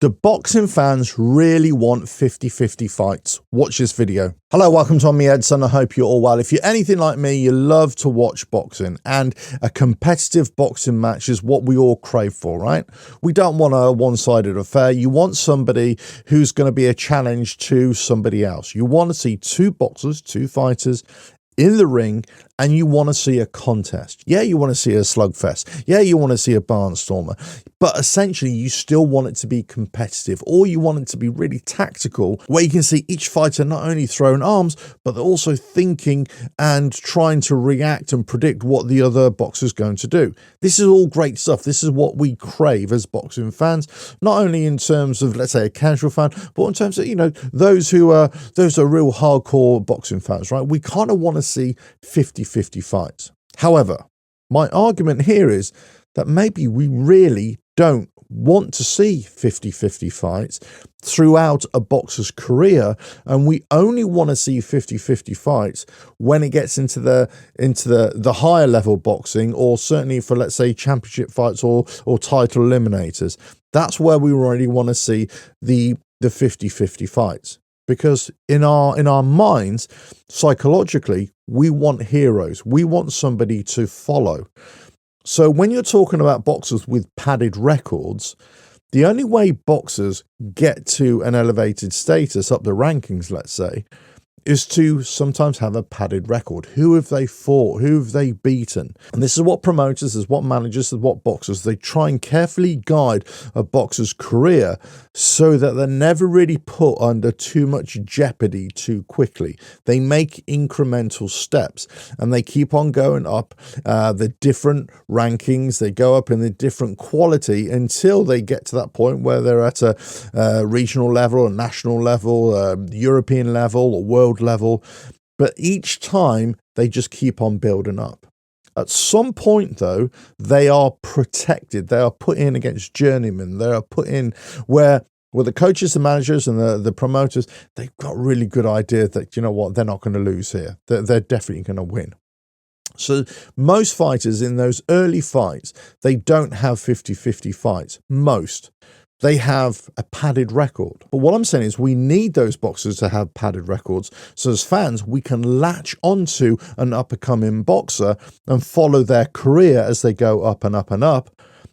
Do boxing fans really want 50-50 fights? Watch this video. Hello, welcome to Tommy Edson. I hope you're all well. If you're anything like me, you love to watch boxing, and a competitive boxing match is what we all crave for, right? We don't want a one-sided affair. You want somebody who's going to be a challenge to somebody else. You want to see two boxers, two fighters in the ring, and you want to see a contest. Yeah, you want to see a slugfest. Yeah, you want to see a barnstormer. But essentially, you still want it to be competitive, or you want it to be really tactical, where you can see each fighter not only throwing arms, but they're also thinking and trying to react and predict what the other boxer's going to do. This is all great stuff. This is what we crave as boxing fans, not only in terms of, let's say, a casual fan, but in terms of, those who are real hardcore boxing fans, right? We kind of want to see 50-50 fights. However, my argument here is that maybe we really don't want to see 50-50 fights throughout a boxer's career, and we only want to see 50-50 fights when it gets into the higher level boxing, or certainly for, let's say, championship fights or title eliminators. That's where we really want to see the 50-50 fights. Because in our minds, psychologically, we want heroes. We want somebody to follow. So when you're talking about boxers with padded records, the only way boxers get to an elevated status up the rankings, let's say, is to sometimes have a padded record. Who have they fought? Who have they beaten? And this is what promoters, this is what managers, this is what boxers, they try and carefully guide a boxer's career so that they're never really put under too much jeopardy too quickly. They make incremental steps, and they keep on going up the different rankings. They go up in the different quality until they get to that point where they're at a regional level, a national level, European level, or world level. But each time they just keep on building up. At some point, though, they are protected. They are put in against journeymen. They are put in where the coaches, the managers, and the promoters, they've got a really good idea that, you know what, they're not going to lose here. They're definitely going to win. So most fighters in those early fights, they don't have 50-50 fights. Most. They have a padded record. But what I'm saying is we need those boxers to have padded records. So as fans, we can latch onto an up-and-coming boxer and follow their career as they go up and up and up.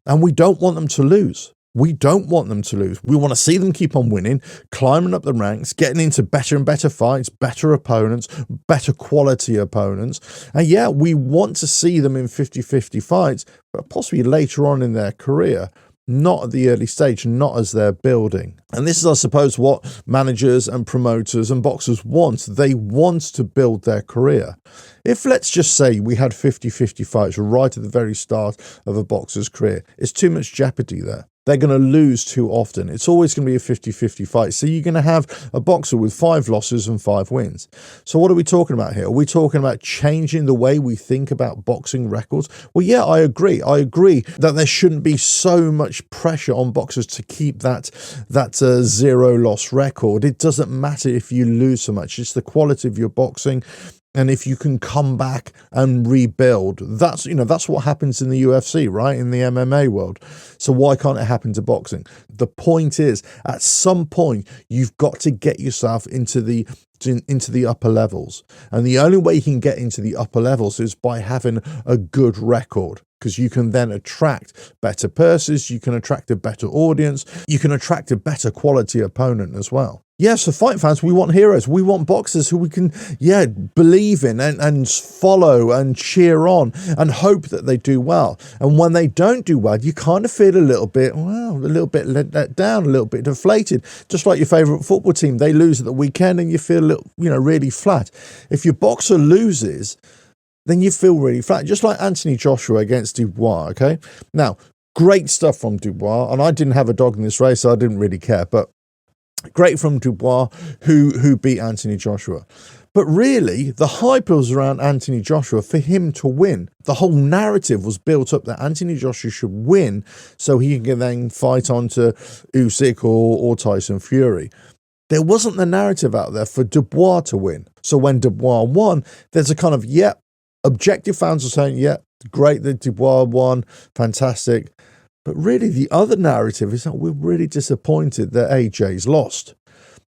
And we don't want them to lose. We don't want them to lose. We want to see them keep on winning, climbing up the ranks, getting into better and better fights, better opponents, better quality opponents. And yeah, we want to see them in 50-50 fights, but possibly later on in their career. Not at the early stage, not as they're building. And this is, I suppose, what managers and promoters and boxers want. They want to build their career. If, let's just say, we had 50-50 fights right at the very start of a boxer's career, it's too much jeopardy there. They're going to lose too often. It's always going to be a 50-50 fight. So you're going to have a boxer with 5 losses and 5 wins. So what are we talking about here? Are we talking about changing the way we think about boxing records? Well, yeah, I agree. I agree that there shouldn't be so much pressure on boxers to keep that zero loss record. It doesn't matter if you lose so much. It's the quality of your boxing. And if you can come back and rebuild, that's what happens in the UFC, right? In the MMA world. So why can't it happen to boxing? The point is, at some point, you've got to get yourself into the upper levels. And the only way you can get into the upper levels is by having a good record. Because you can then attract better purses, you can attract a better audience, you can attract a better quality opponent as well. Yeah, so fight fans, we want heroes. We want boxers who we can, believe in and follow and cheer on and hope that they do well. And when they don't do well, you kind of feel a little bit let down, a little bit deflated. Just like your favourite football team, they lose at the weekend and you feel a little, really flat. If your boxer loses, then you feel really flat. Just like Anthony Joshua against Dubois, okay? Now, great stuff from Dubois, and I didn't have a dog in this race, so I didn't really care, but great from Dubois, who beat Anthony Joshua. But really, the hype was around Anthony Joshua for him to win. The whole narrative was built up that Anthony Joshua should win so he can then fight on to Usyk or Tyson Fury. There wasn't the narrative out there for Dubois to win. So when Dubois won, there's a kind of, objective fans are saying, great that Dubois won, fantastic. But really, the other narrative is that we're really disappointed that AJ's lost.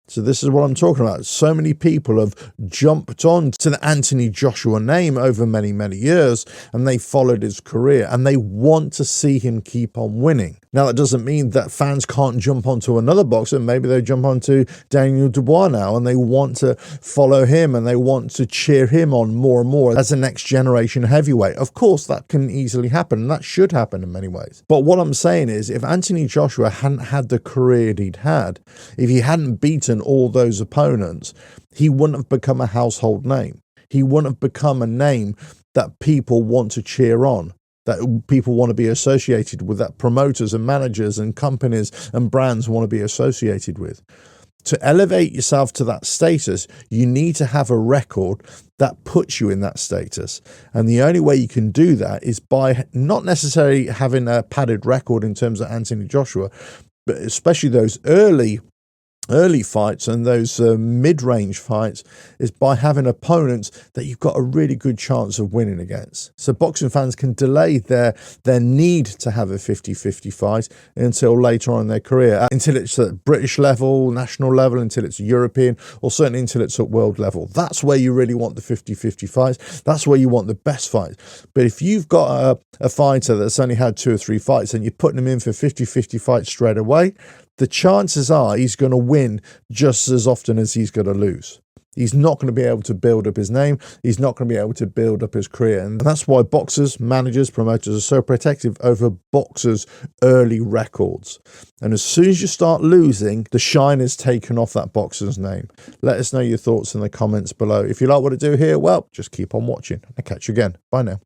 So this is what I'm talking about. So many people have jumped on to the Anthony Joshua name over many, many years, and they followed his career, and they want to see him keep on winning. Now, that doesn't mean that fans can't jump onto another boxer. Maybe they jump onto Daniel Dubois now, and they want to follow him, and they want to cheer him on more and more as a next generation heavyweight. Of course, that can easily happen, and that should happen in many ways. But what I'm saying is, if Anthony Joshua hadn't had the career he'd had, if he hadn't beaten all those opponents, he wouldn't have become a household name. He wouldn't have become a name that people want to cheer on, that people want to be associated with, that promoters and managers and companies and brands want to be associated with. To elevate yourself to that status, you need to have a record that puts you in that status. And the only way you can do that is by not necessarily having a padded record in terms of Anthony Joshua, but especially those early fights and those mid-range fights, is by having opponents that you've got a really good chance of winning against. So boxing fans can delay their need to have a 50-50 fight until later on in their career, until it's at British level, national level, until it's European, or certainly until it's at world level. That's where you really want the 50-50 fights. That's where you want the best fights. But if you've got a fighter that's only had 2 or 3 fights and you're putting him in for 50-50 fights straight away, the chances are he's going to win just as often as he's going to lose. He's not going to be able to build up his name. He's not going to be able to build up his career. And that's why boxers, managers, promoters are so protective over boxers' early records. And as soon as you start losing, the shine is taken off that boxer's name. Let us know your thoughts in the comments below. If you like what I do here, well, just keep on watching. I'll catch you again. Bye now.